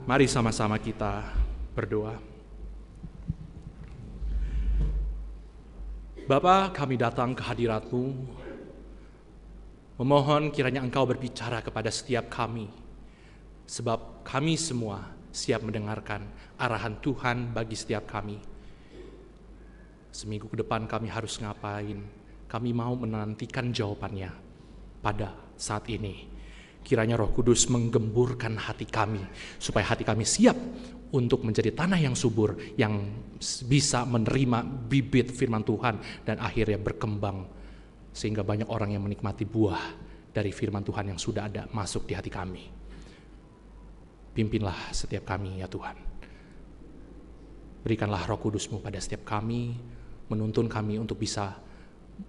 Mari sama-sama kita berdoa. Bapa, kami datang ke hadirat-Mu, memohon kiranya Engkau berbicara kepada setiap kami, sebab kami semua siap mendengarkan arahan Tuhan bagi setiap kami. Seminggu ke depan kami harus ngapain? Kami mau menantikan jawabannya pada saat ini. Kiranya Roh Kudus menggemburkan hati kami, supaya hati kami siap untuk menjadi tanah yang subur, yang bisa menerima bibit firman Tuhan, dan akhirnya berkembang, sehingga banyak orang yang menikmati buah dari firman Tuhan yang sudah ada masuk di hati kami. Pimpinlah setiap kami ya Tuhan. Berikanlah Roh Kudus-Mu pada setiap kami, menuntun kami untuk bisa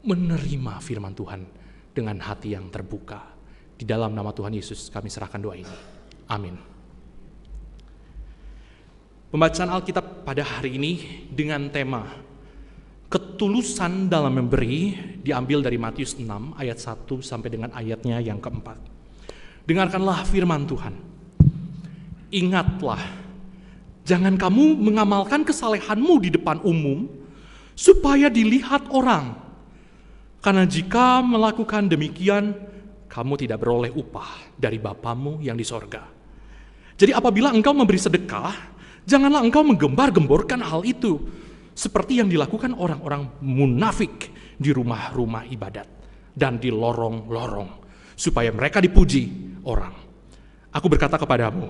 menerima firman Tuhan dengan hati yang terbuka. Di dalam nama Tuhan Yesus kami serahkan doa ini. Amin. Pembacaan Alkitab pada hari ini dengan tema ketulusan dalam memberi diambil dari Matius 6 ayat 1 sampai dengan ayatnya yang keempat. Dengarkanlah firman Tuhan. Ingatlah, jangan kamu mengamalkan kesalehanmu di depan umum supaya dilihat orang. Karena jika melakukan demikian, kamu tidak beroleh upah dari Bapamu yang di sorga. Jadi apabila engkau memberi sedekah, janganlah engkau menggembar-gemborkan hal itu, seperti yang dilakukan orang-orang munafik di rumah-rumah ibadat dan di lorong-lorong, supaya mereka dipuji orang. Aku berkata kepadamu,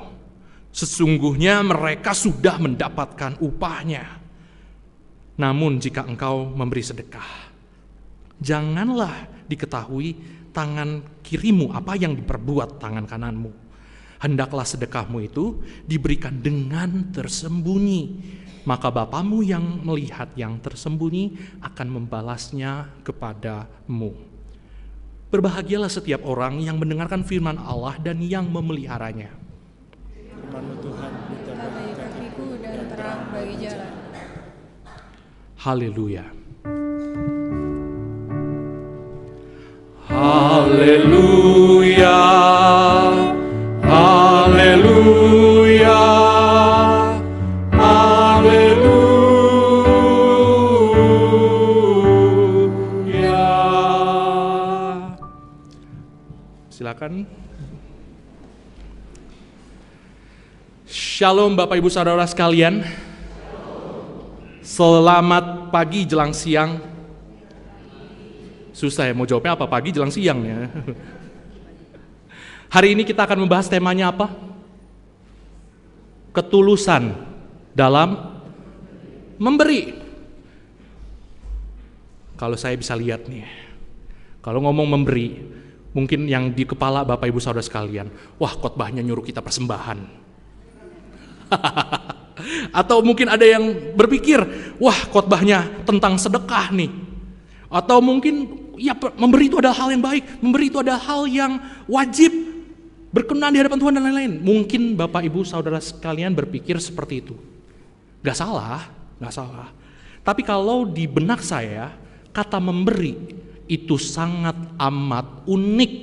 sesungguhnya mereka sudah mendapatkan upahnya. Namun jika engkau memberi sedekah, janganlah diketahui tangan kirimu apa yang diperbuat tangan kananmu. Hendaklah sedekahmu itu diberikan dengan tersembunyi, maka Bapamu yang melihat yang tersembunyi akan membalasnya kepadamu. Berbahagialah setiap orang yang mendengarkan firman Allah dan yang memeliharanya. Firman Tuhan bagi kakiku dan terang bagi jalan. Haleluya. Haleluya, haleluya, haleluya. Silakan. Shalom Bapak Ibu Saudara sekalian. Selamat pagi jelang siang. Susah ya mau jawabnya apa, pagi jelang siang ya. Hari ini kita akan membahas temanya apa? Ketulusan dalam memberi. Kalau saya bisa lihat nih, kalau ngomong memberi, mungkin yang di kepala Bapak Ibu Saudara sekalian, wah khotbahnya nyuruh kita persembahan. Atau mungkin ada yang berpikir, wah khotbahnya tentang sedekah nih. Atau mungkin ya memberi itu adalah hal yang baik, memberi itu adalah hal yang wajib, berkenan di hadapan Tuhan dan lain-lain. Mungkin Bapak Ibu Saudara sekalian berpikir seperti itu. Gak salah. Tapi kalau di benak saya, kata memberi itu sangat amat unik.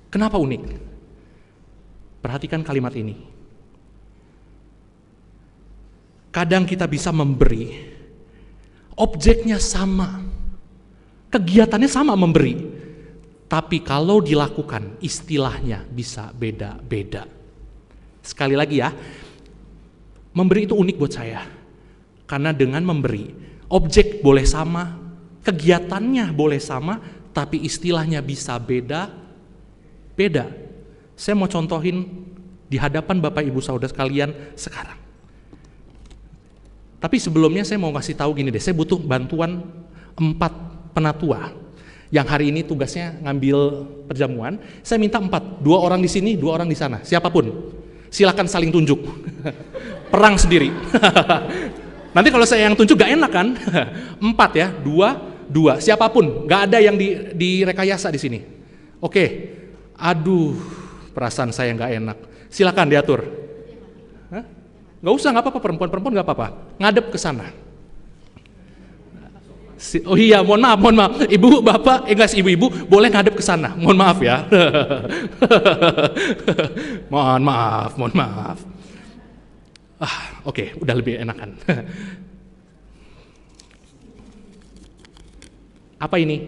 Kenapa unik? Perhatikan kalimat ini. Kadang kita bisa memberi, objeknya sama, kegiatannya sama memberi, tapi kalau dilakukan istilahnya bisa beda-beda. Sekali lagi ya, memberi itu unik buat saya, karena dengan memberi, objek boleh sama, kegiatannya boleh sama, tapi istilahnya bisa beda-beda. Saya mau contohin di hadapan Bapak Ibu Saudara sekalian sekarang. Tapi sebelumnya saya mau kasih tahu gini deh, saya butuh bantuan 4 penatua yang hari ini tugasnya ngambil perjamuan. Saya minta 4, 2 orang di sini, 2 orang di sana, siapapun. Silakan saling tunjuk, perang sendiri. Nanti kalau saya yang tunjuk gak enak kan? 4 ya, 2, siapapun, gak ada yang direkayasa di sini. Oke, aduh, perasaan saya gak enak. Silakan diatur. Gak usah, gak apa-apa, perempuan-perempuan gak apa-apa. Ngadep ke sana. Oh iya, mohon maaf. Ibu, bapak, enggak sih ibu-ibu, boleh ngadep ke sana. Mohon maaf ya. mohon maaf. Oke, udah lebih enakan. Apa ini?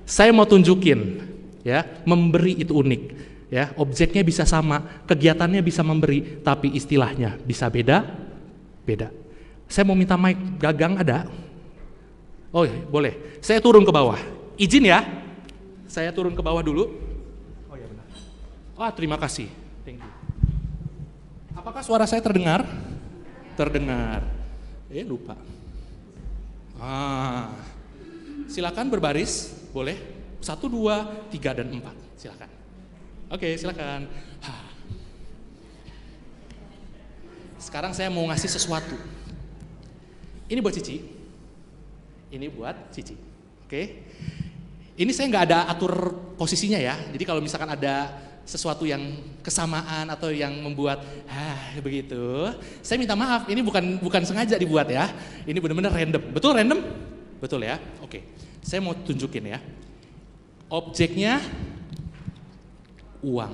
Saya mau tunjukin, ya, memberi itu unik. Ya, objeknya bisa sama, kegiatannya bisa memberi, tapi istilahnya bisa beda. Saya mau minta mic gagang ada? Oh boleh, saya turun ke bawah. Izin ya, saya turun ke bawah dulu. Oh ya benar. Terima kasih. Thank you. Apakah suara saya terdengar? Terdengar. Lupa. Silakan berbaris, boleh. 1, 2, 3, dan 4. Silakan. Oke, silakan. Sekarang saya mau ngasih sesuatu. Ini buat Cici. Oke. Ini saya nggak ada atur posisinya ya. Jadi kalau misalkan ada sesuatu yang kesamaan atau yang membuat begitu, saya minta maaf. Ini bukan sengaja dibuat ya. Ini benar-benar random. Betul random? Betul ya. Oke. Saya mau tunjukin ya. Objeknya uang.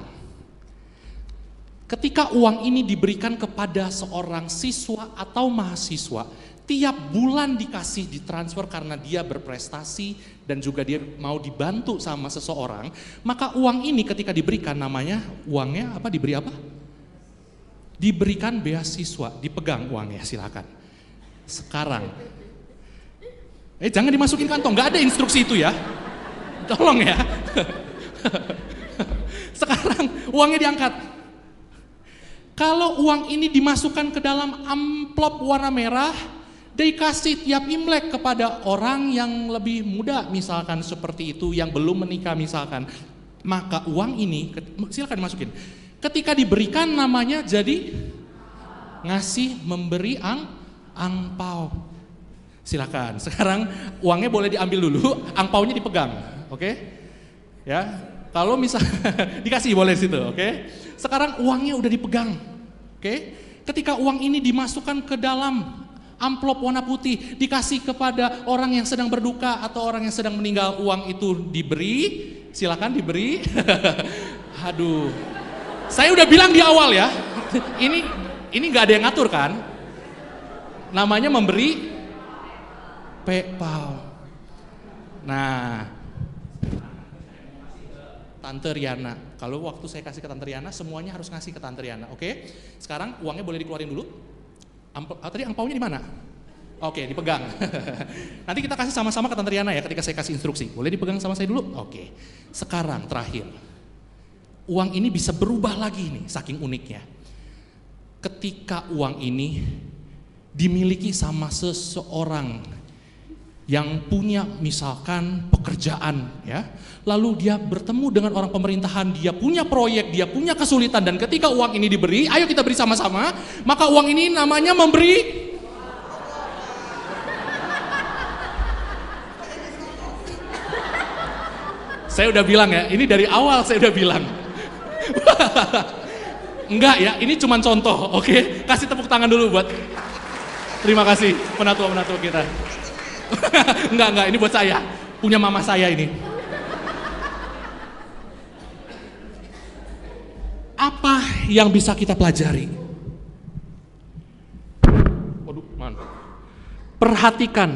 Ketika uang ini diberikan kepada seorang siswa atau mahasiswa, tiap bulan dikasih ditransfer karena dia berprestasi dan juga dia mau dibantu sama seseorang, maka uang ini ketika diberikan namanya uangnya apa? Diberi apa? Diberikan beasiswa, dipegang uangnya, silakan. Sekarang, jangan dimasukin kantong, nggak ada instruksi itu ya, tolong ya. Sekarang uangnya diangkat. Kalau uang ini dimasukkan ke dalam amplop warna merah, dikasih tiap Imlek kepada orang yang lebih muda, misalkan seperti itu, yang belum menikah misalkan, maka uang ini, silakan dimasukin. Ketika diberikan namanya jadi ngasih, memberi, angpau. Silakan. Sekarang uangnya boleh diambil dulu, angpaunya dipegang, oke? Ya, kalau misal dikasih boleh situ, oke? Sekarang uangnya udah dipegang, oke? Ketika uang ini dimasukkan ke dalam amplop warna putih, dikasih kepada orang yang sedang berduka atau orang yang sedang meninggal, uang itu diberi, silakan diberi. Aduh, saya udah bilang di awal ya, ini nggak ada yang ngatur kan? Namanya memberi PayPal. Nah, Tante Riana. Kalau waktu saya kasih ke Tante Riana, semuanya harus ngasih ke Tante Riana, oke? Sekarang uangnya boleh dikeluarin dulu. Tadi angpaunya di mana? Oke, dipegang. Nanti kita kasih sama-sama ke Tante Riana ya ketika saya kasih instruksi. Boleh dipegang sama saya dulu? Oke. Sekarang terakhir. Uang ini bisa berubah lagi nih, saking uniknya. Ketika uang ini dimiliki sama seseorang yang punya misalkan pekerjaan ya, lalu dia bertemu dengan orang pemerintahan, dia punya proyek, dia punya kesulitan, dan ketika uang ini diberi, ayo kita beri sama-sama, maka uang ini namanya memberi. Saya udah bilang ya, ini dari awal saya udah bilang. Enggak ya, ini cuma contoh, oke? Kasih tepuk tangan dulu buat, terima kasih penatua-penatua kita. Enggak, ini buat saya, punya mama saya ini. Apa yang bisa kita pelajari? Waduh, mantap. Perhatikan,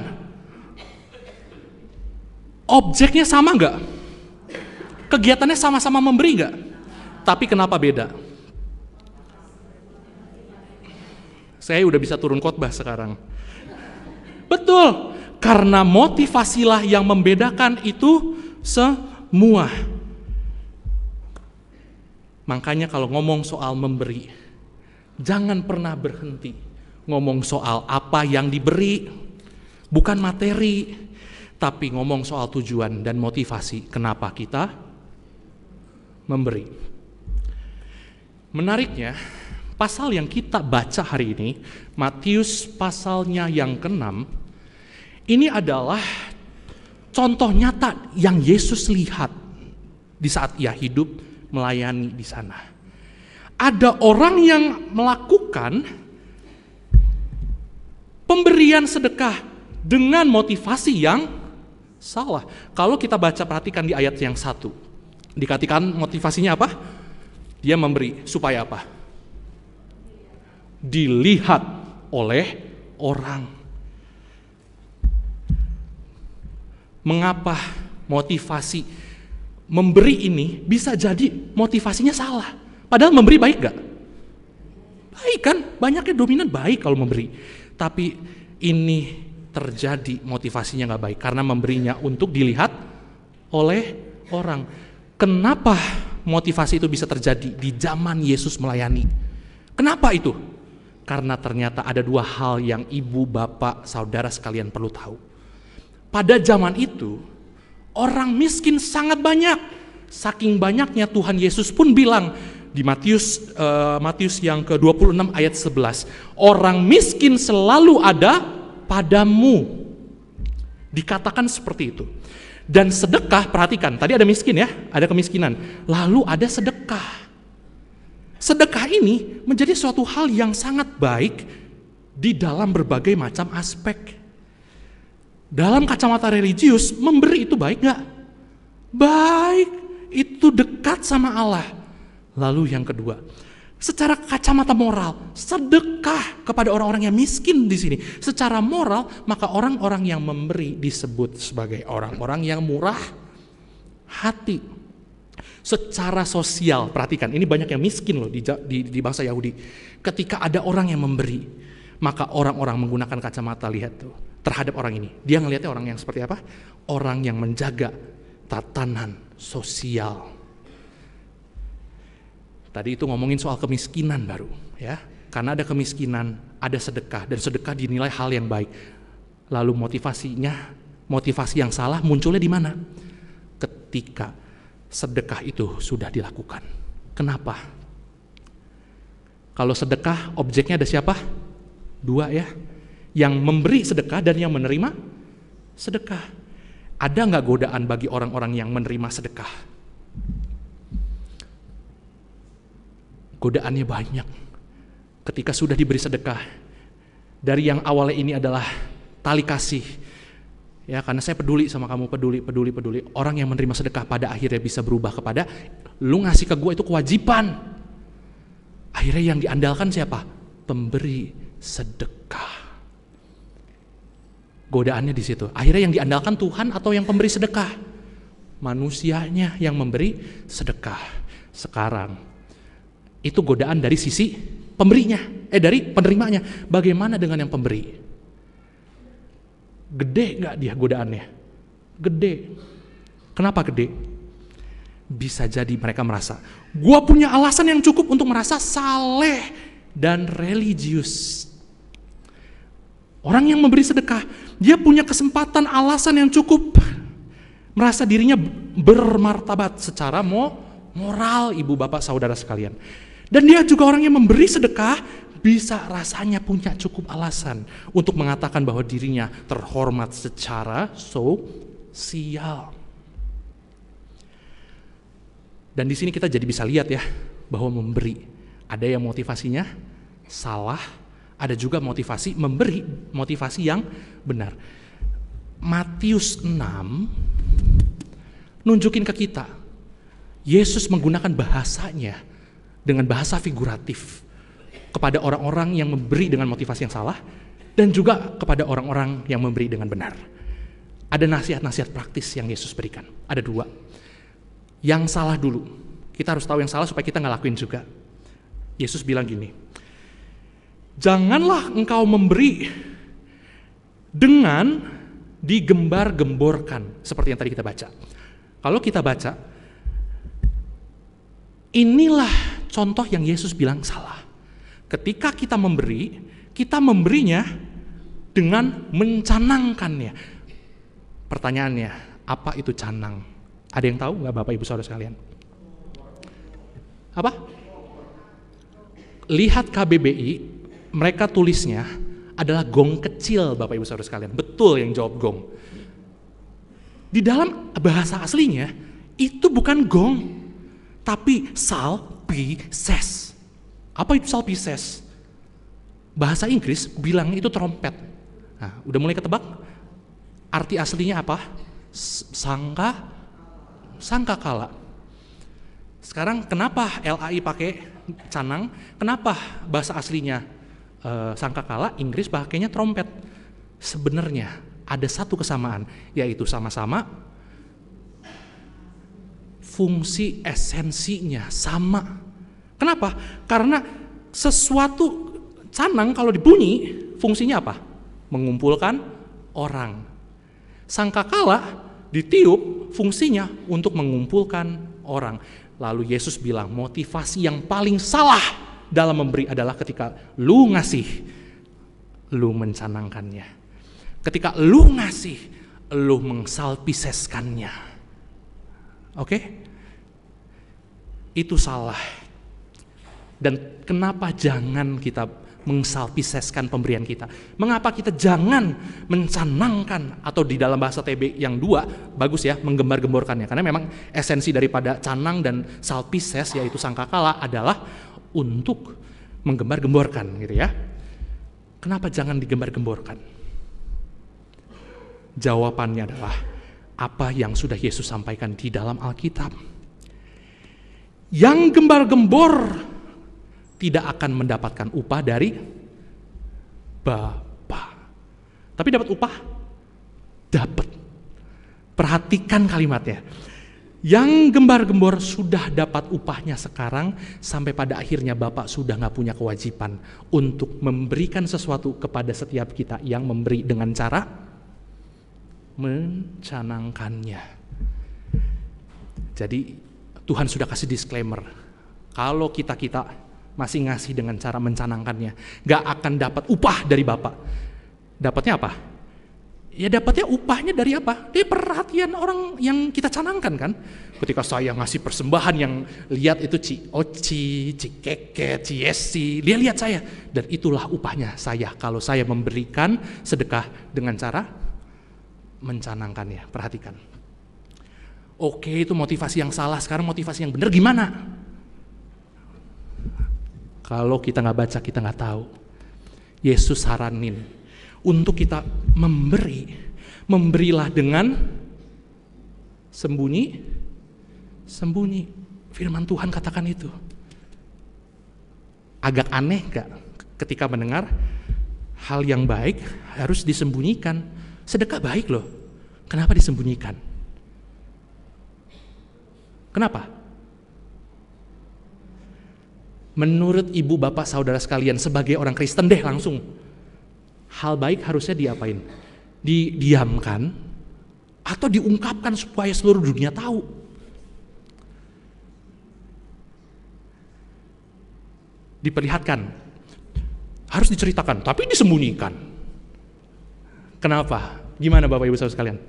objeknya sama enggak? Kegiatannya sama-sama memberi enggak? Tapi kenapa beda? Saya udah bisa turun khotbah sekarang. Betul. Karena motivasilah yang membedakan itu semua. Makanya kalau ngomong soal memberi, jangan pernah berhenti ngomong soal apa yang diberi, bukan materi, tapi ngomong soal tujuan dan motivasi kenapa kita memberi. Menariknya, pasal yang kita baca hari ini, Matius pasalnya yang ke-6, ini adalah contoh nyata yang Yesus lihat di saat ia hidup melayani di sana. Ada orang yang melakukan Pemberian sedekah dengan motivasi yang salah. Kalau kita perhatikan di ayat yang 1. Dikatakan motivasinya apa? Dia memberi supaya apa? Dilihat oleh orang. Mengapa motivasi memberi ini bisa jadi motivasinya salah? Padahal memberi baik gak? Baik kan? Banyaknya dominan baik kalau memberi. Tapi ini terjadi motivasinya gak baik karena memberinya untuk dilihat oleh orang. Kenapa motivasi itu bisa terjadi di zaman Yesus melayani? Kenapa itu? Karena ternyata ada dua hal yang ibu, bapak, saudara sekalian perlu tahu. Pada zaman itu, orang miskin sangat banyak. Saking banyaknya Tuhan Yesus pun bilang di Matius yang ke-26 ayat 11, orang miskin selalu ada padamu. Dikatakan seperti itu. Dan sedekah, perhatikan, tadi ada miskin ya, ada kemiskinan. Lalu ada sedekah. Sedekah ini menjadi suatu hal yang sangat baik di dalam berbagai macam aspek. Dalam kacamata religius, memberi itu baik gak? Baik, itu dekat sama Allah. Lalu yang kedua, secara kacamata moral, sedekah kepada orang-orang yang miskin di sini. Secara moral, maka orang-orang yang memberi disebut sebagai orang-orang yang murah hati. Secara sosial, perhatikan, ini banyak yang miskin loh di bangsa Yahudi. Ketika ada orang yang memberi, maka orang-orang menggunakan kacamata, lihat tuh, terhadap orang ini. Dia ngelihatnya orang yang seperti apa? Orang yang menjaga tatanan sosial. Tadi itu ngomongin soal kemiskinan baru, ya. Karena ada kemiskinan, ada sedekah, dan sedekah dinilai hal yang baik. Lalu motivasi yang salah munculnya di mana? Ketika sedekah itu sudah dilakukan. Kenapa? Kalau sedekah, objeknya ada siapa? Dua ya. Yang memberi sedekah dan yang menerima sedekah. Ada nggak godaan bagi orang-orang yang menerima sedekah? Godaannya banyak. Ketika sudah diberi sedekah, dari yang awalnya ini adalah tali kasih, ya karena saya peduli sama kamu, peduli. Orang yang menerima sedekah pada akhirnya bisa berubah kepada lu ngasih ke gue itu kewajiban. Akhirnya yang diandalkan siapa? Pemberi sedekah. Godaannya di situ. Akhirnya yang diandalkan Tuhan atau yang pemberi sedekah? Manusianya yang memberi sedekah. Sekarang itu godaan dari sisi pemberinya, dari penerimanya. Bagaimana dengan yang pemberi? Gede gak dia godaannya? Gede. Kenapa gede? Bisa jadi mereka merasa, gua punya alasan yang cukup untuk merasa saleh dan religius. Orang yang memberi sedekah, dia punya kesempatan, alasan yang cukup merasa dirinya bermartabat secara moral, ibu bapak saudara sekalian. Dan dia juga orang yang memberi sedekah bisa rasanya punya cukup alasan untuk mengatakan bahwa dirinya terhormat secara sosial. Dan di sini kita jadi bisa lihat ya bahwa memberi ada yang motivasinya salah, ada juga motivasi memberi, motivasi yang benar. Matius 6 nunjukin ke kita Yesus menggunakan bahasanya dengan bahasa figuratif kepada orang-orang yang memberi dengan motivasi yang salah dan juga kepada orang-orang yang memberi dengan benar. Ada nasihat-nasihat praktis yang Yesus berikan. Ada dua. Yang salah dulu. Kita harus tahu yang salah supaya kita nggak lakuin juga. Yesus bilang gini, janganlah engkau memberi dengan digembar-gemborkan, seperti yang tadi kita baca. Kalau kita baca, inilah contoh yang Yesus bilang salah. Ketika kita memberi, kita memberinya dengan mencanangkannya. Pertanyaannya, apa itu canang? Ada yang tahu nggak Bapak Ibu Saudara sekalian? Apa? Lihat KBBI, mereka tulisnya adalah gong kecil Bapak Ibu Saudara sekalian. Betul yang jawab gong. Di dalam bahasa aslinya, itu bukan gong, tapi salpises. Apa itu salpises? Bahasa Inggris bilang itu trompet. Nah, udah mulai ketebak? Arti aslinya apa? Sangkakala. Sekarang kenapa LAI pakai canang? Kenapa bahasa aslinya sangkakala, Inggris pakainya trompet? Sebenarnya ada satu kesamaan, yaitu sama-sama fungsi esensinya sama. Kenapa? Karena sesuatu canang kalau dibunyi fungsinya apa? Mengumpulkan orang. Sangkakala ditiup fungsinya untuk mengumpulkan orang. Lalu Yesus bilang motivasi yang paling salah dalam memberi adalah ketika lu ngasih, lu mencanangkannya. Ketika lu ngasih, lu mengsalpiseskannya. Oke? Itu salah. Dan kenapa jangan kita mengsalpiseskan pemberian kita? Mengapa kita jangan mencanangkan, atau di dalam bahasa TB yang 2 bagus ya, menggembar-gemborkannya, karena memang esensi daripada canang dan salpises yaitu sangkakala adalah untuk menggembar-gemborkan gitu ya. Kenapa jangan digembar-gemborkan? Jawabannya adalah apa yang sudah Yesus sampaikan di dalam Alkitab. Yang gembar-gembor tidak akan mendapatkan upah dari Bapa. Tapi dapat upah? Dapat. Perhatikan kalimatnya. Yang gembar-gembor sudah dapat upahnya sekarang, sampai pada akhirnya Bapa sudah gak punya kewajiban untuk memberikan sesuatu kepada setiap kita yang memberi dengan cara mencanangkannya. Jadi Tuhan sudah kasih disclaimer, kalau kita masih ngasih dengan cara mencanangkannya, gak akan dapat upah dari Bapa. Dapatnya apa? Ya dapatnya upahnya dari apa? Dari perhatian orang yang kita canangkan kan. Ketika saya ngasih persembahan yang lihat itu Ci Oci, Ci Keket, Ci Yesi, dia lihat saya. Dan itulah upahnya saya kalau saya memberikan sedekah dengan cara mencanangkannya. Perhatikan. Oke, itu motivasi yang salah. Sekarang motivasi yang benar gimana? Kalau kita nggak baca, kita nggak tahu. Yesus saranin untuk kita memberilah dengan sembunyi. Firman Tuhan katakan itu. Agak aneh gak ketika mendengar hal yang baik harus disembunyikan? Sedekah baik loh, kenapa disembunyikan? Kenapa? Menurut ibu bapak saudara sekalian, sebagai orang Kristen deh langsung, hal baik harusnya diapain? Didiamkan atau diungkapkan supaya seluruh dunia tahu? Diperlihatkan, harus diceritakan, tapi disembunyikan. Kenapa? Gimana Bapak Ibu saudara sekalian?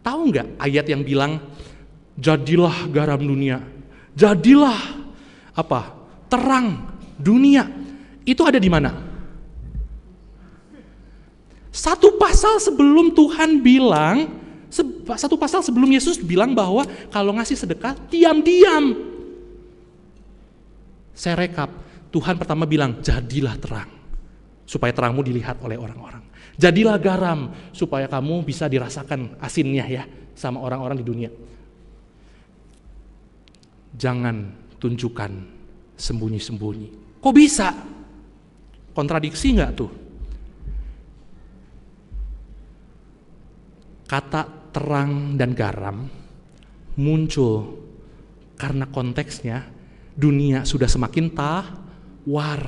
Tahu nggak ayat yang bilang jadilah garam dunia, jadilah apa? Terang dunia. Itu ada di mana? Satu pasal sebelum Tuhan bilang, satu pasal sebelum Yesus bilang bahwa kalau ngasih sedekah diam-diam. Saya rekap, Tuhan pertama bilang jadilah terang, supaya terangmu dilihat oleh orang-orang. Jadilah garam, supaya kamu bisa dirasakan asinnya ya sama orang-orang di dunia. Jangan tunjukkan sembunyi-sembunyi. Kok bisa? Kontradiksi nggak tuh? Kata terang dan garam muncul karena konteksnya dunia sudah semakin tawar.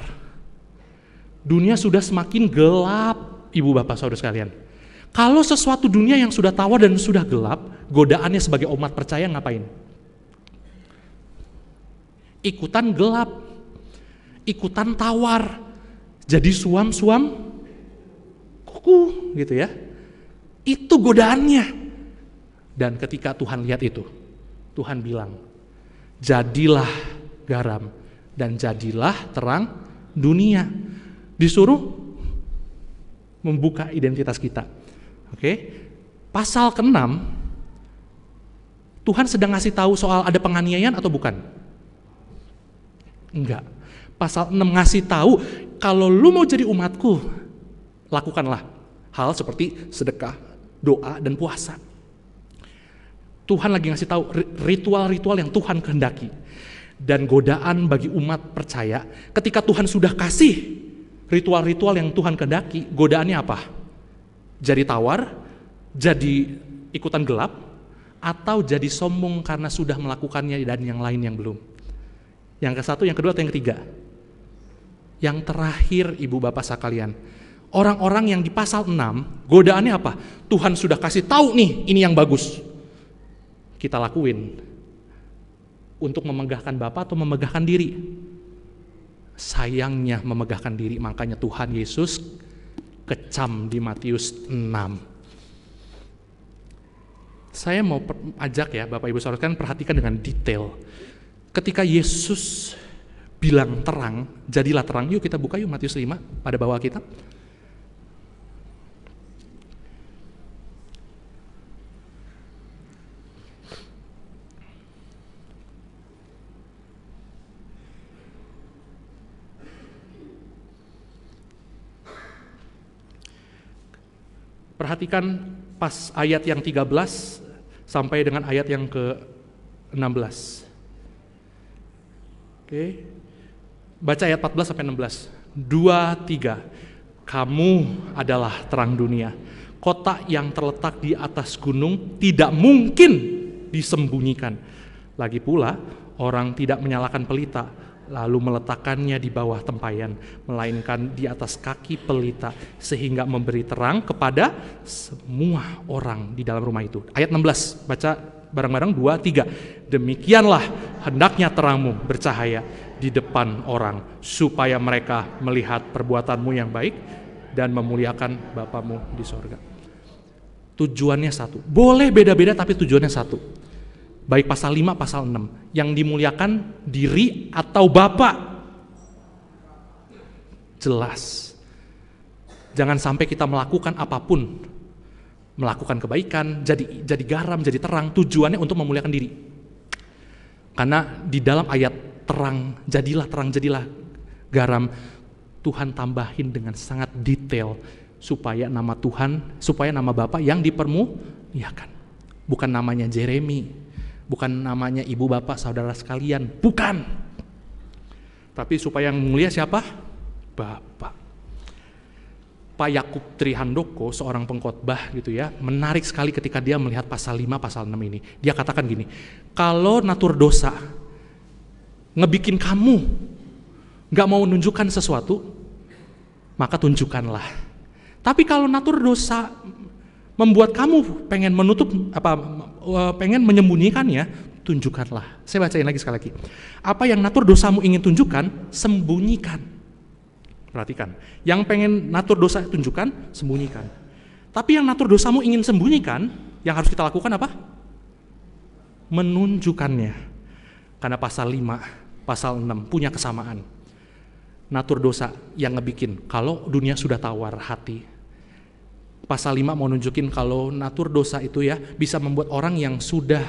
Dunia sudah semakin gelap, ibu bapak saudara sekalian. Kalau sesuatu dunia yang sudah tawar dan sudah gelap, godaannya sebagai umat percaya ngapain? Ikutan gelap, ikutan tawar, jadi suam-suam kuku gitu ya. Itu godaannya. Dan ketika Tuhan lihat itu, Tuhan bilang, jadilah garam dan jadilah terang dunia. Disuruh membuka identitas kita. Oke. Pasal ke-6 Tuhan sedang ngasih tahu soal ada penganiayaan atau bukan? Enggak. Pasal 6 ngasih tahu kalau lu mau jadi umatku, lakukanlah hal seperti sedekah, doa, dan puasa. Tuhan lagi ngasih tahu ritual-ritual yang Tuhan kehendaki. Dan godaan bagi umat percaya, ketika Tuhan sudah kasih ritual-ritual yang Tuhan kehendaki, godaannya apa? Jadi tawar, jadi ikutan gelap, atau jadi sombong karena sudah melakukannya dan yang lain yang belum. Yang ke satu, yang kedua, atau yang ketiga? Yang terakhir, ibu bapak sekalian, orang-orang yang di pasal 6, godaannya apa? Tuhan sudah kasih tahu nih, ini yang bagus. Kita lakuin. Untuk memegahkan Bapa atau memegahkan diri? Sayangnya memegahkan diri, makanya Tuhan Yesus kecam di Matius 6. Saya mau ajak ya Bapak Ibu Saudara perhatikan dengan detail. Ketika Yesus bilang terang, jadilah terang. Yuk kita buka yuk Matius 5 pada bawah kita. Perhatikan pas ayat yang 13 sampai dengan ayat yang ke-16. Oke. Baca ayat 14 sampai 16. 2, 3. Kamu adalah terang dunia. Kota yang terletak di atas gunung tidak mungkin disembunyikan. Lagi pula, orang tidak menyalakan pelita lalu meletakkannya di bawah tempayan, melainkan di atas kaki pelita, sehingga memberi terang kepada semua orang di dalam rumah itu. Ayat 16, baca bareng-bareng 2, 3. Demikianlah hendaknya terangmu bercahaya di depan orang, supaya mereka melihat perbuatanmu yang baik dan memuliakan Bapamu di sorga. Tujuannya satu, boleh beda-beda tapi tujuannya satu. Baik pasal 5, pasal 6. Yang dimuliakan diri atau Bapa. Jelas. Jangan sampai kita melakukan apapun. Melakukan kebaikan, jadi garam, jadi terang. Tujuannya untuk memuliakan diri. Karena di dalam ayat terang, jadilah garam. Tuhan tambahin dengan sangat detail. Supaya nama Tuhan, supaya nama Bapa yang dipermuliakan. Bukan namanya Jeremy. Bukan namanya ibu bapak saudara sekalian, bukan. Tapi supaya yang mulia siapa? Bapak. Pak Yakub Trihandoko, seorang pengkhotbah gitu ya, menarik sekali ketika dia melihat pasal 5, pasal 6 ini. Dia katakan gini, kalau natur dosa ngebikin kamu gak mau menunjukkan sesuatu, maka tunjukkanlah. Tapi kalau natur dosa membuat kamu pengen pengen menyembunyikannya, tunjukkanlah. Saya bacain lagi sekali lagi. Apa yang natur dosamu ingin tunjukkan, sembunyikan. Perhatikan. Yang pengen natur dosa tunjukkan, sembunyikan. Tapi yang natur dosamu ingin sembunyikan, yang harus kita lakukan apa? Menunjukkannya. Karena pasal 5, pasal 6 punya kesamaan. Natur dosa yang ngebikin, kalau dunia sudah tawar hati. Pasal 5 mau nunjukin kalau natur dosa itu ya bisa membuat orang yang sudah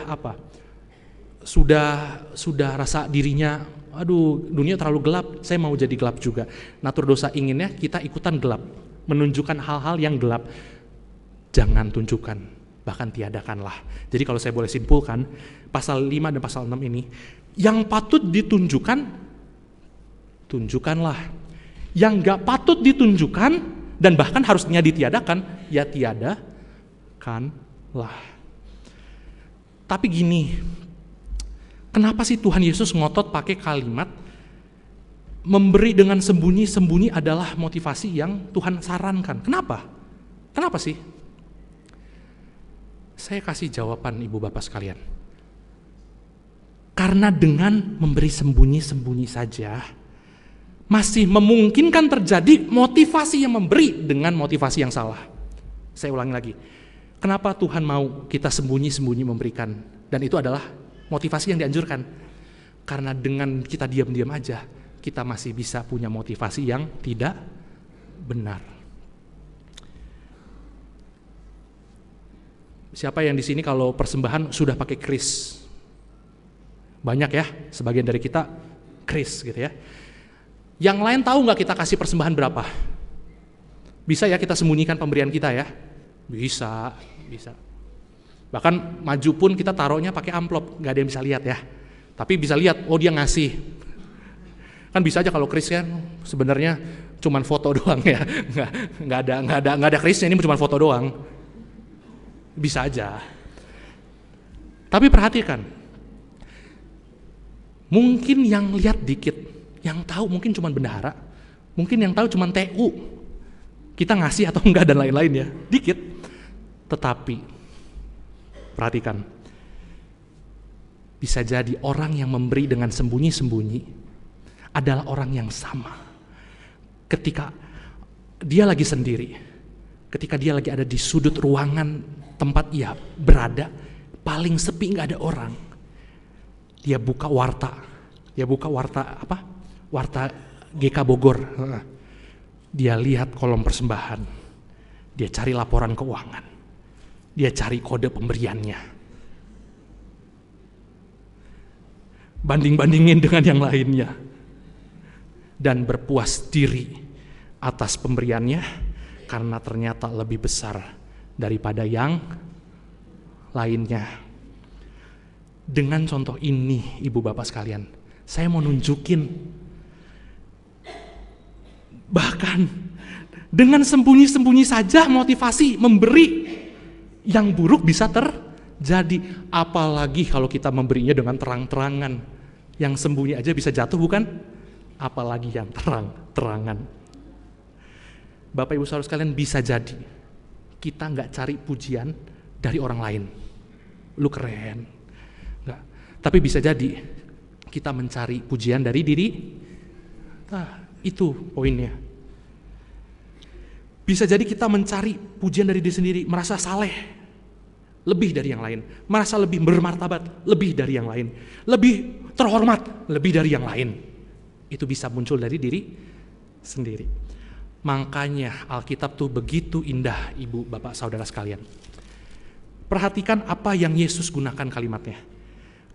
rasa dirinya, aduh dunia terlalu gelap, saya mau jadi gelap juga. Natur dosa inginnya kita ikutan gelap, menunjukkan hal-hal yang gelap. Jangan tunjukkan, bahkan tiadakanlah. Jadi kalau saya boleh simpulkan, pasal 5 dan pasal 6 ini, yang patut ditunjukkan, tunjukkanlah. Yang gak patut ditunjukkan, dan bahkan harusnya ditiadakan, ya tiadakanlah. Tapi gini, kenapa sih Tuhan Yesus ngotot pakai kalimat memberi dengan sembunyi-sembunyi adalah motivasi yang Tuhan sarankan? Kenapa? Kenapa sih? Saya kasih jawaban ibu bapak sekalian. Karena dengan memberi sembunyi-sembunyi saja, masih memungkinkan terjadi motivasi yang memberi dengan motivasi yang salah. Saya ulangi lagi. Kenapa Tuhan mau kita sembunyi-sembunyi memberikan? Dan itu adalah motivasi yang dianjurkan. Karena dengan kita diam-diam aja, kita masih bisa punya motivasi yang tidak benar. Siapa yang di sini kalau persembahan sudah pakai kris? Banyak ya, sebagian dari kita kris gitu ya. Yang lain tahu nggak kita kasih persembahan berapa? Bisa ya kita sembunyikan pemberian kita ya? Bisa. Bahkan maju pun kita taruhnya pakai amplop, nggak ada yang bisa lihat ya. Tapi bisa lihat, oh dia ngasih. Kan bisa aja kalau Kris kan sebenarnya cuman foto doang ya, nggak ada Krisnya, ini cuma foto doang. Bisa aja. Tapi perhatikan, mungkin yang lihat dikit, yang tahu mungkin cuma bendahara, mungkin yang tahu cuma TU, kita ngasih atau enggak dan lain-lain ya, dikit. Tetapi perhatikan, bisa jadi orang yang memberi dengan sembunyi-sembunyi adalah orang yang sama. Ketika dia lagi sendiri, ketika dia lagi ada di sudut ruangan tempat ia berada, paling sepi, nggak ada orang, dia buka warta apa? Warta GK Bogor. Dia lihat kolom persembahan, dia cari laporan keuangan, dia cari kode pemberiannya, banding-bandingin dengan yang lainnya, dan berpuas diri atas pemberiannya karena ternyata lebih besar daripada yang lainnya. Dengan contoh ini, ibu bapak sekalian, saya mau nunjukin bahkan dengan sembunyi-sembunyi saja motivasi memberi yang buruk bisa terjadi. Apalagi kalau kita memberinya dengan terang-terangan, yang sembunyi aja bisa jatuh bukan? Apalagi yang terang-terangan. Bapak ibu saudara sekalian, bisa jadi kita nggak cari pujian dari orang lain, lu keren, nggak. Tapi bisa jadi kita mencari pujian dari diri. Itu poinnya. Bisa jadi kita mencari pujian dari diri sendiri, merasa saleh lebih dari yang lain, merasa lebih bermartabat lebih dari yang lain, lebih terhormat lebih dari yang lain. Itu bisa muncul dari diri sendiri. Makanya Alkitab tuh begitu indah, ibu bapak saudara sekalian. Perhatikan apa yang Yesus gunakan kalimatnya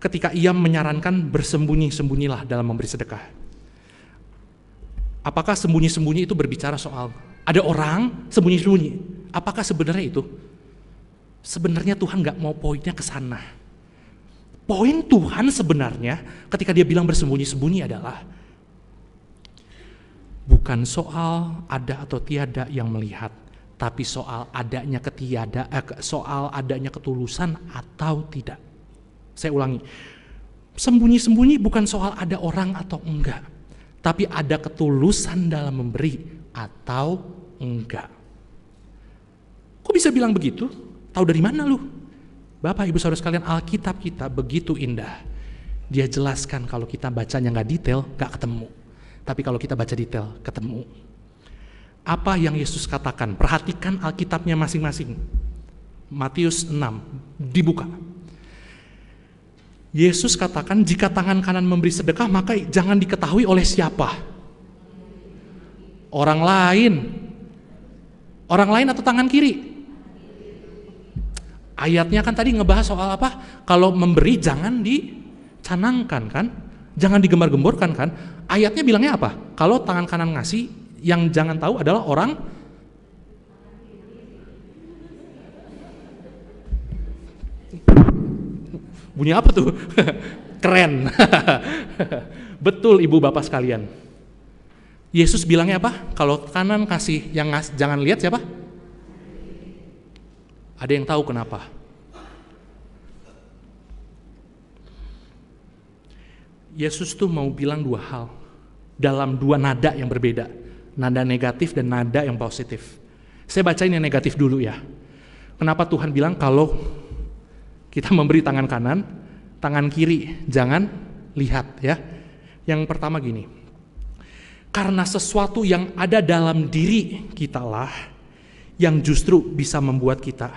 ketika ia menyarankan bersembunyi-sembunyilah dalam memberi sedekah. Apakah sembunyi-sembunyi itu berbicara soal ada orang sembunyi-sembunyi? Apakah sebenarnya itu? Sebenarnya Tuhan gak mau poinnya ke sana. Poin Tuhan sebenarnya ketika dia bilang bersembunyi-sembunyi adalah bukan soal ada atau tiada yang melihat, tapi soal adanya soal adanya ketulusan atau tidak. Saya ulangi, sembunyi-sembunyi bukan soal ada orang atau enggak, tapi ada ketulusan dalam memberi atau enggak. Kok bisa bilang begitu? Tahu dari mana lu? Bapak ibu saudara sekalian, Alkitab kita begitu indah. Dia jelaskan kalau kita bacanya nggak detail, nggak ketemu. Tapi kalau kita baca detail, ketemu. Apa yang Yesus katakan? Perhatikan Alkitabnya masing-masing. Matius 6, dibuka. Yesus katakan, jika tangan kanan memberi sedekah, maka jangan diketahui oleh siapa? Orang lain. Orang lain atau tangan kiri? Ayatnya kan tadi ngebahas soal apa? Kalau memberi jangan dicanangkan kan? Jangan digembar-gemborkan kan? Ayatnya bilangnya apa? Kalau tangan kanan ngasih, yang jangan tahu adalah orang bunyi apa tuh? Keren. Betul ibu bapak sekalian. Yesus bilangnya apa? Kalau kanan kasih, yang jangan lihat siapa? Ada yang tahu kenapa? Yesus tuh mau bilang dua hal dalam dua nada yang berbeda, nada negatif dan nada yang positif. Saya bacain yang negatif dulu ya. Kenapa Tuhan bilang kalau kita memberi tangan kanan, tangan kiri jangan lihat ya. Yang pertama gini, karena sesuatu yang ada dalam diri kita lah yang justru bisa membuat kita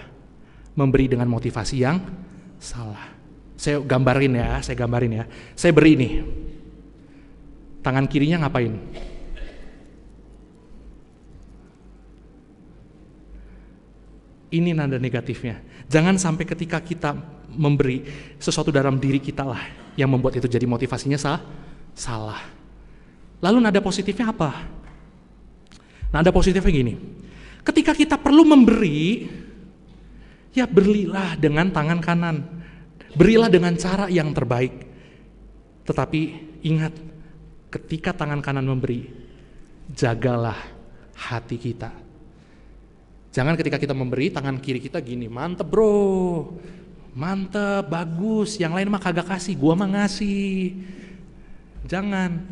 memberi dengan motivasi yang salah. Saya gambarin ya. Saya beri ini. Tangan kirinya ngapain? Ini nada negatifnya. Jangan sampai ketika kita memberi sesuatu dalam diri kita lah yang membuat itu jadi motivasinya salah. Lalu nada positifnya apa? Nada positifnya gini. Ketika kita perlu memberi, ya berilah dengan tangan kanan. Berilah dengan cara yang terbaik. Tetapi ingat, ketika tangan kanan memberi, jagalah hati kita. Jangan ketika kita memberi, tangan kiri kita gini, mantep bro, mantep, bagus, yang lain mah kagak kasih, gua mah ngasih. Jangan,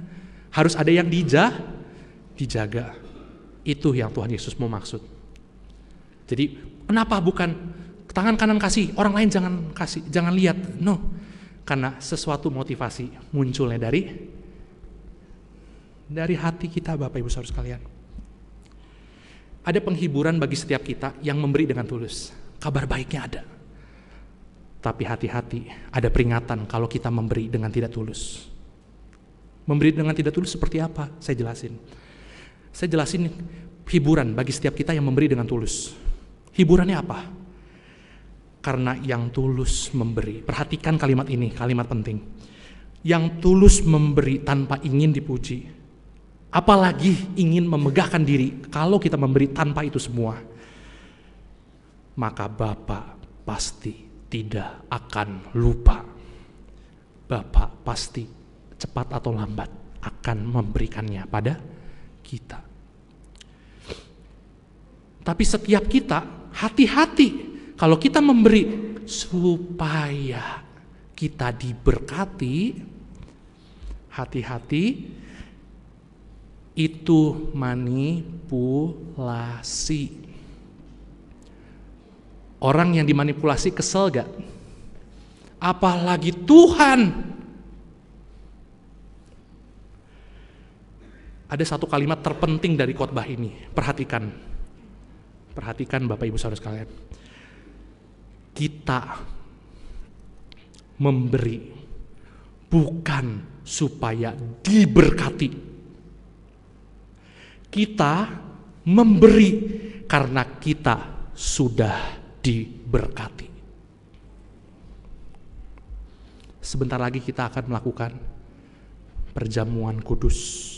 harus ada yang dijaga. Itu yang Tuhan Yesus mau maksud. Jadi kenapa bukan tangan kanan kasih, orang lain jangan kasih, jangan lihat. No, karena sesuatu motivasi munculnya dari hati kita, Bapak Ibu Saudara sekalian. Ada penghiburan bagi setiap kita yang memberi dengan tulus. Kabar baiknya ada. Tapi hati-hati, ada peringatan kalau kita memberi dengan tidak tulus. Memberi dengan tidak tulus seperti apa? Saya jelasin hiburan bagi setiap kita yang memberi dengan tulus. Hiburannya apa? Karena yang tulus memberi. Perhatikan kalimat ini, kalimat penting. Yang tulus memberi tanpa ingin dipuji. Apalagi ingin memegahkan diri kalau kita memberi tanpa itu semua. Maka Bapa pasti tidak akan lupa. Bapa pasti cepat atau lambat akan memberikannya pada kita. Tapi setiap kita hati-hati kalau kita memberi supaya kita diberkati. Hati-hati, itu manipulasi. Orang yang dimanipulasi kesel gak? Apalagi Tuhan. Ada satu kalimat terpenting dari khotbah ini. Perhatikan Bapak Ibu Saudara sekalian. Kita memberi bukan supaya diberkati. Kita memberi karena kita sudah diberkati. Sebentar lagi kita akan melakukan perjamuan kudus.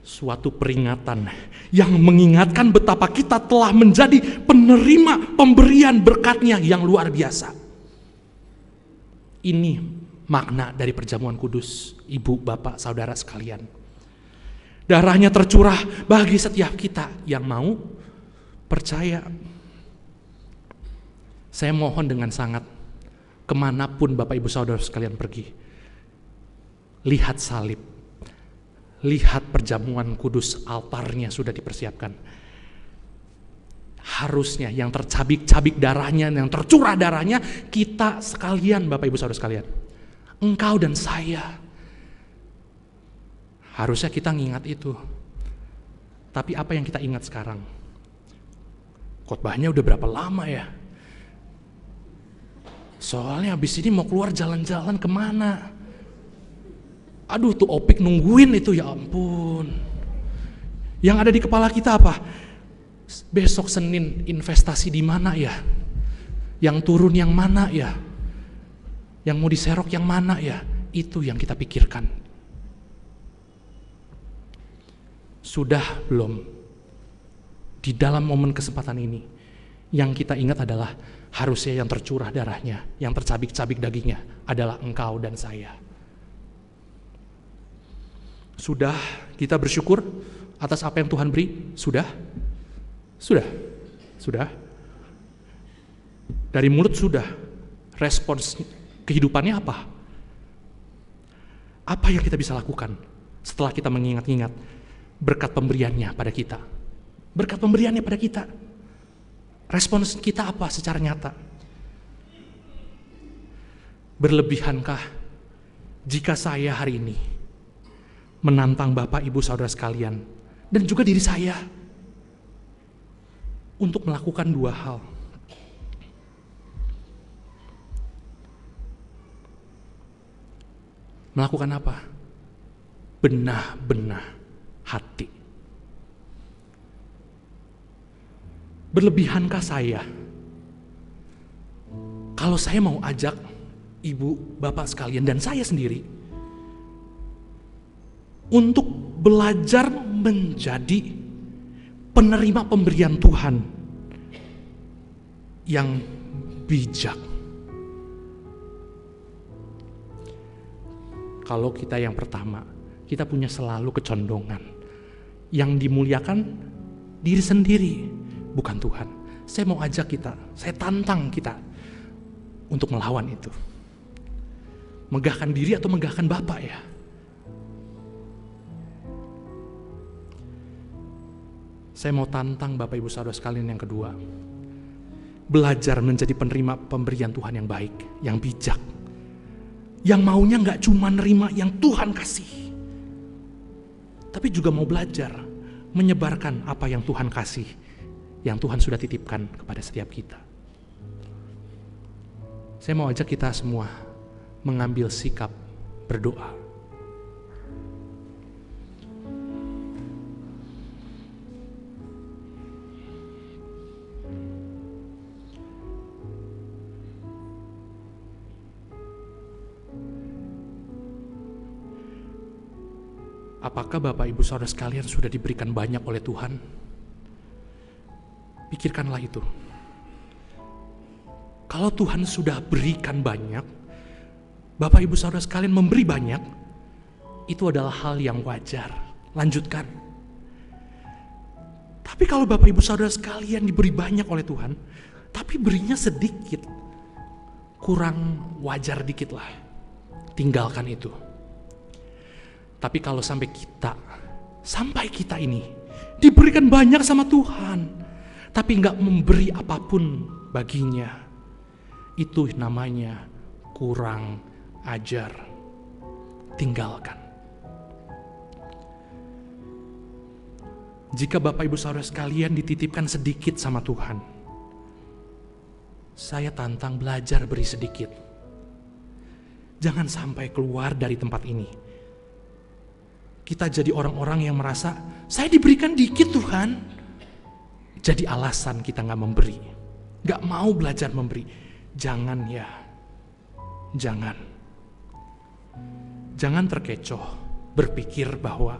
Suatu peringatan yang mengingatkan betapa kita telah menjadi penerima pemberian berkat-Nya yang luar biasa. Ini makna dari perjamuan kudus, Ibu, Bapak, Saudara sekalian. Darah-Nya tercurah bagi setiap kita yang mau percaya. Saya mohon dengan sangat, kemanapun Bapak Ibu Saudara sekalian pergi, lihat salib. Lihat perjamuan kudus, altarnya sudah dipersiapkan. Harusnya yang tercabik-cabik darahnya, yang tercurah darahnya, kita sekalian, Bapak Ibu Saudara sekalian. Engkau dan saya. Harusnya kita ngingat itu. Tapi apa yang kita ingat sekarang? Khotbahnya udah berapa lama ya? Soalnya habis ini mau keluar jalan-jalan kemana? Aduh tuh Opik nungguin itu, ya ampun. Yang ada di kepala kita apa? Besok Senin investasi di mana ya? Yang turun yang mana ya? Yang mau diserok yang mana ya? Itu yang kita pikirkan. Sudah belum? Di dalam momen kesempatan ini, yang kita ingat adalah harusnya yang tercurah darahnya, yang tercabik-cabik dagingnya adalah engkau dan saya. Sudah kita bersyukur atas apa yang Tuhan beri? Sudah? Dari mulut sudah. Respons kehidupannya apa? Apa yang kita bisa lakukan setelah kita mengingat-ingat berkat pemberiannya pada kita? Berkat pemberiannya pada kita. Respons kita apa secara nyata? Berlebihankah jika saya hari ini menantang Bapak, Ibu, Saudara sekalian, dan juga diri saya untuk melakukan dua hal. Melakukan apa? Benah-benah hati. Berlebihankah saya? Kalau saya mau ajak Ibu, Bapak sekalian, dan saya sendiri untuk belajar menjadi penerima pemberian Tuhan yang bijak. Kalau kita yang pertama, kita punya selalu kecondongan. Yang dimuliakan diri sendiri, bukan Tuhan. Saya mau ajak kita, saya tantang kita untuk melawan itu. Megahkan diri atau megahkan Bapa ya? Saya mau tantang Bapak Ibu Saudara sekalian yang kedua. Belajar menjadi penerima pemberian Tuhan yang baik, yang bijak. Yang maunya gak cuma nerima yang Tuhan kasih, tapi juga mau belajar menyebarkan apa yang Tuhan kasih, yang Tuhan sudah titipkan kepada setiap kita. Saya mau ajak kita semua mengambil sikap berdoa. Apakah Bapak Ibu Saudara sekalian sudah diberikan banyak oleh Tuhan? Pikirkanlah itu. Kalau Tuhan sudah berikan banyak, Bapak Ibu Saudara sekalian memberi banyak, itu adalah hal yang wajar. Lanjutkan. Tapi kalau Bapak Ibu Saudara sekalian diberi banyak oleh Tuhan, tapi berinya sedikit, kurang wajar dikit lah. Tinggalkan itu. Tapi kalau sampai kita ini diberikan banyak sama Tuhan, tapi gak memberi apapun baginya, itu namanya kurang ajar. Tinggalkan. Jika Bapak Ibu Saudara sekalian dititipkan sedikit sama Tuhan, saya tantang belajar beri sedikit. Jangan sampai keluar dari tempat ini kita jadi orang-orang yang merasa, saya diberikan dikit Tuhan. Jadi alasan kita gak memberi. Gak mau belajar memberi. Jangan ya. Jangan. Jangan terkecoh berpikir bahwa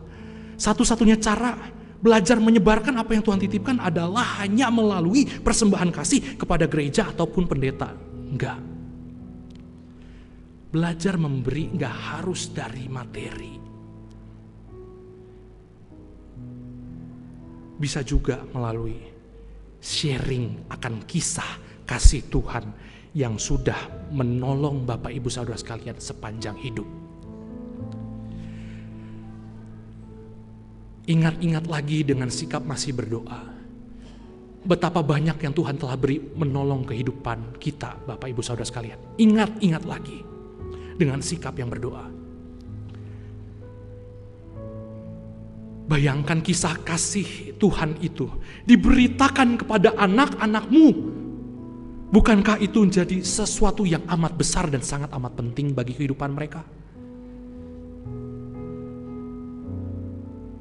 satu-satunya cara belajar menyebarkan apa yang Tuhan titipkan adalah hanya melalui persembahan kasih kepada gereja ataupun pendeta. Enggak. Belajar memberi gak harus dari materi. Bisa juga melalui sharing akan kisah kasih Tuhan yang sudah menolong Bapak Ibu Saudara sekalian sepanjang hidup. Ingat-ingat lagi dengan sikap masih berdoa. Betapa banyak yang Tuhan telah beri menolong kehidupan kita, Bapak Ibu Saudara sekalian. Ingat-ingat lagi dengan sikap yang berdoa. Bayangkan kisah kasih Tuhan itu diberitakan kepada anak-anakmu. Bukankah itu menjadi sesuatu yang amat besar dan sangat amat penting bagi kehidupan mereka?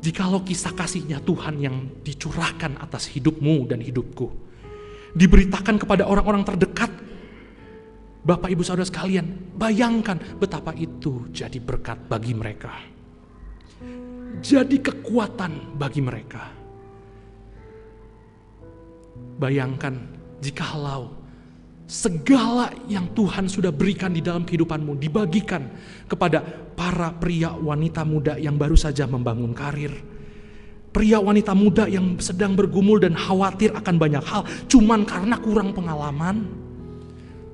Jikalau kisah kasihnya Tuhan yang dicurahkan atas hidupmu dan hidupku diberitakan kepada orang-orang terdekat, Bapak Ibu Saudara sekalian, bayangkan betapa itu jadi berkat bagi mereka. Jadi kekuatan bagi mereka. Bayangkan jikalau segala yang Tuhan sudah berikan di dalam kehidupanmu dibagikan kepada para pria wanita muda yang baru saja membangun karir. Pria wanita muda yang sedang bergumul dan khawatir akan banyak hal cuman karena kurang pengalaman.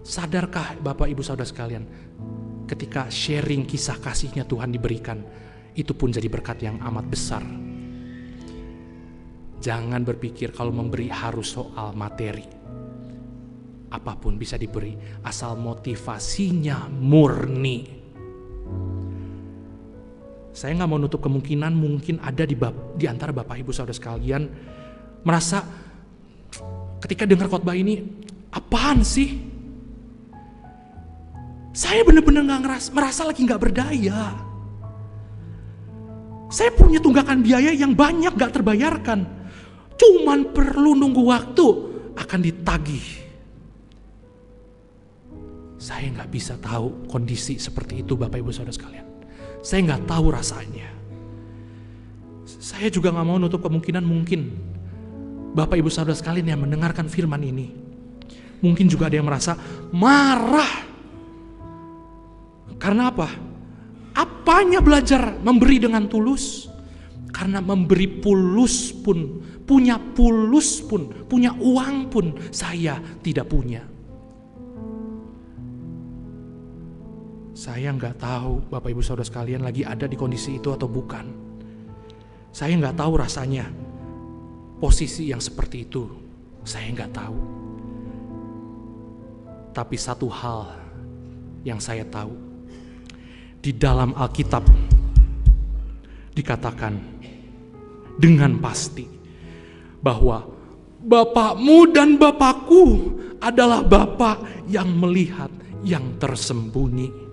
Sadarkah Bapak Ibu Saudara sekalian, ketika sharing kisah kasihnya Tuhan diberikan, itu pun jadi berkat yang amat besar. Jangan berpikir kalau memberi harus soal materi. Apapun bisa diberi, asal motivasinya murni. Saya gak mau nutup kemungkinan mungkin ada di antara Bapak Ibu Saudara sekalian merasa ketika dengar khotbah ini, apaan sih? Saya benar-benar merasa lagi gak berdaya. Saya punya tunggakan biaya yang banyak gak terbayarkan. Cuman perlu nunggu waktu akan ditagih. Saya gak bisa tahu kondisi seperti itu Bapak Ibu Saudara sekalian. Saya gak tahu rasanya. Saya juga gak mau nutup kemungkinan mungkin Bapak Ibu Saudara sekalian yang mendengarkan firman ini, mungkin juga ada yang merasa marah. Karena apa? Apanya belajar memberi dengan tulus? Karena memberi pulus pun, punya uang pun saya tidak punya. Saya nggak tahu Bapak Ibu Saudara sekalian lagi ada di kondisi itu atau bukan. Saya nggak tahu rasanya posisi yang seperti itu. Saya nggak tahu. Tapi satu hal yang saya tahu, di dalam Alkitab dikatakan dengan pasti bahwa Bapakmu dan Bapakku adalah Bapa yang melihat yang tersembunyi.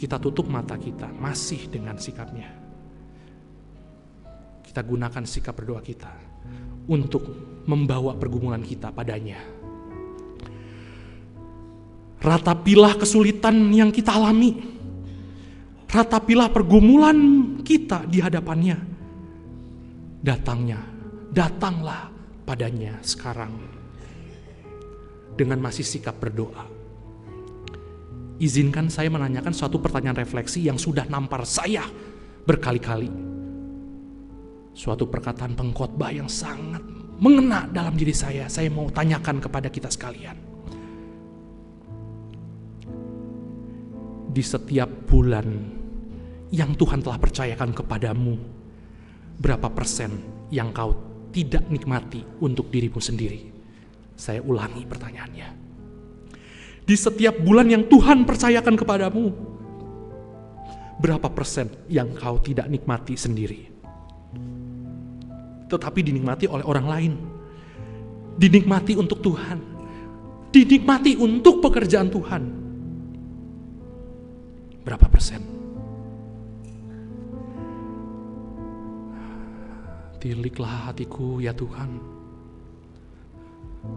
Kita tutup mata kita masih dengan sikapnya. Kita gunakan sikap berdoa kita untuk membawa pergumulan kita padanya. Ratapilah kesulitan yang kita alami. Ratapilah pergumulan kita di hadapannya. Datanglah padanya sekarang. Dengan masih sikap berdoa. Izinkan saya menanyakan suatu pertanyaan refleksi yang sudah nampar saya berkali-kali. Suatu perkataan pengkhotbah yang sangat mengena dalam diri saya. Saya mau tanyakan kepada kita sekalian. Di setiap bulan yang Tuhan telah percayakan kepadamu, berapa persen yang kau tidak nikmati untuk dirimu sendiri? Saya ulangi pertanyaannya. Di setiap bulan yang Tuhan percayakan kepadamu, berapa persen yang kau tidak nikmati sendiri? Tetapi dinikmati oleh orang lain. Dinikmati untuk Tuhan. Dinikmati untuk pekerjaan Tuhan. Berapa persen? Tiliklah hatiku ya Tuhan.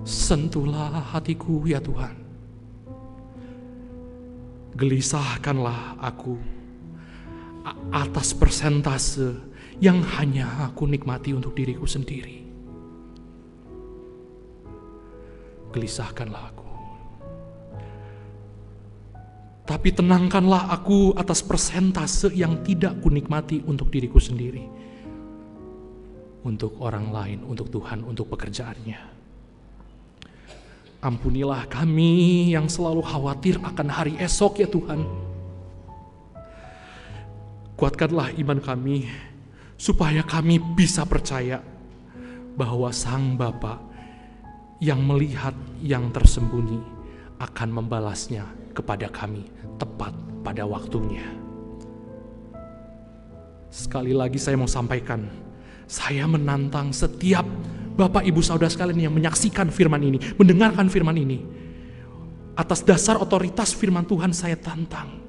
Sentuhlah hatiku ya Tuhan. Gelisahkanlah aku atas persentase yang hanya aku nikmati untuk diriku sendiri. Gelisahkanlah aku. Tapi tenangkanlah aku atas persentase yang tidak kunikmati untuk diriku sendiri. Untuk orang lain, untuk Tuhan, untuk pekerjaannya. Ampunilah kami yang selalu khawatir akan hari esok ya Tuhan. Kuatkanlah iman kami supaya kami bisa percaya bahwa Sang Bapa yang melihat yang tersembunyi akan membalasnya kepada kami tepat pada waktunya. Sekali lagi saya mau sampaikan, saya menantang setiap Bapak Ibu Saudara sekalian yang menyaksikan firman ini, mendengarkan firman ini. Atas dasar otoritas firman Tuhan saya tantang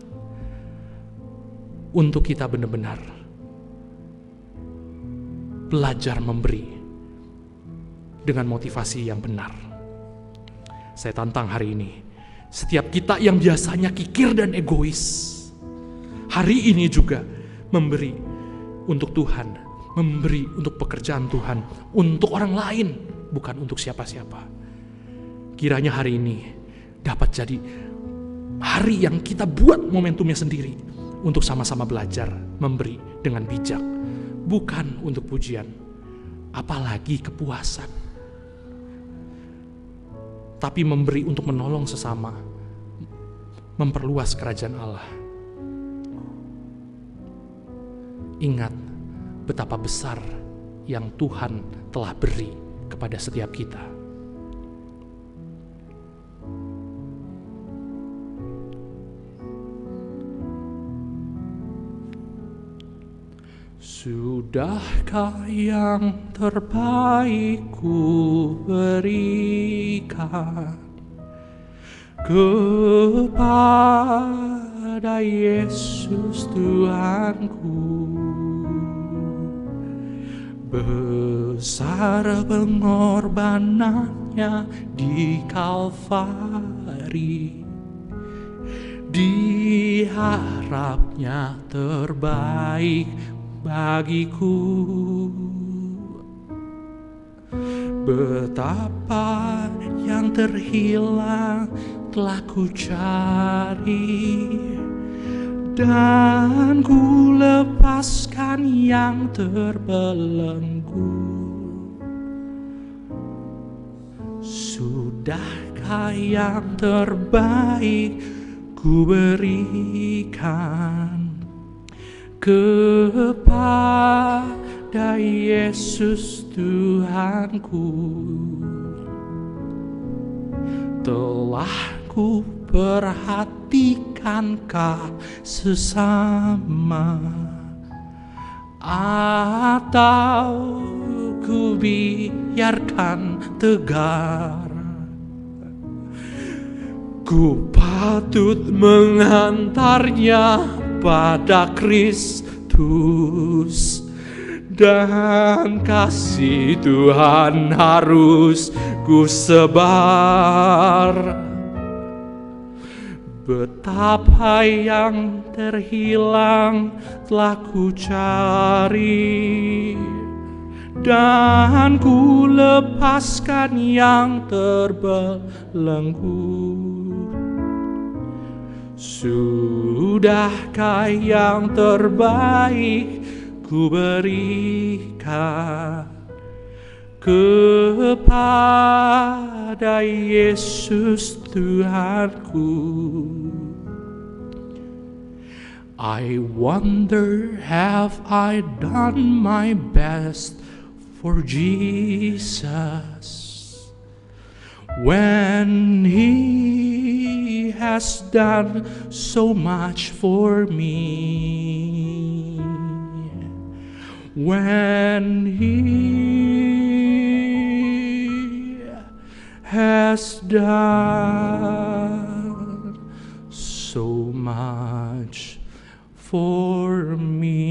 untuk kita benar-benar belajar memberi dengan motivasi yang benar. Saya tantang hari ini, setiap kita yang biasanya kikir dan egois, hari ini juga memberi untuk Tuhan, memberi untuk pekerjaan Tuhan, untuk orang lain, bukan untuk siapa-siapa. Kiranya hari ini dapat jadi hari yang kita buat momentumnya sendiri untuk sama-sama belajar memberi dengan bijak, bukan untuk pujian, apalagi kepuasan. Tapi memberi untuk menolong sesama, memperluas kerajaan Allah. Ingat betapa besar yang Tuhan telah beri kepada setiap kita. Sudahkah yang terbaik ku berikan kepada Yesus Tuhanku? Besar pengorbanannya di Kalvari, diharapnya terbaik bagiku. Betapa yang terhilang telah ku cari, dan ku lepaskan yang terbelenggu. Sudahkah yang terbaik ku berikan kepada Yesus Tuhanku? Telah ku perhatikankah sesama, atau ku biarkan tegar? Ku patut mengantarnya pada Kristus, dan kasih Tuhan harus ku sebar. Betapa yang terhilang telah ku cari, dan ku lepaskan yang terbelenggu. Sudahkah yang terbaik ku berikan kepada Yesus Tuhanku? I wonder, have I done my best for Jesus when He has done so much for me? When He has done so much for me.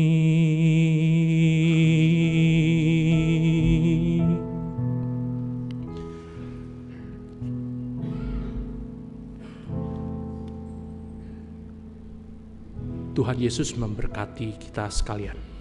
Tuhan Yesus memberkati kita sekalian.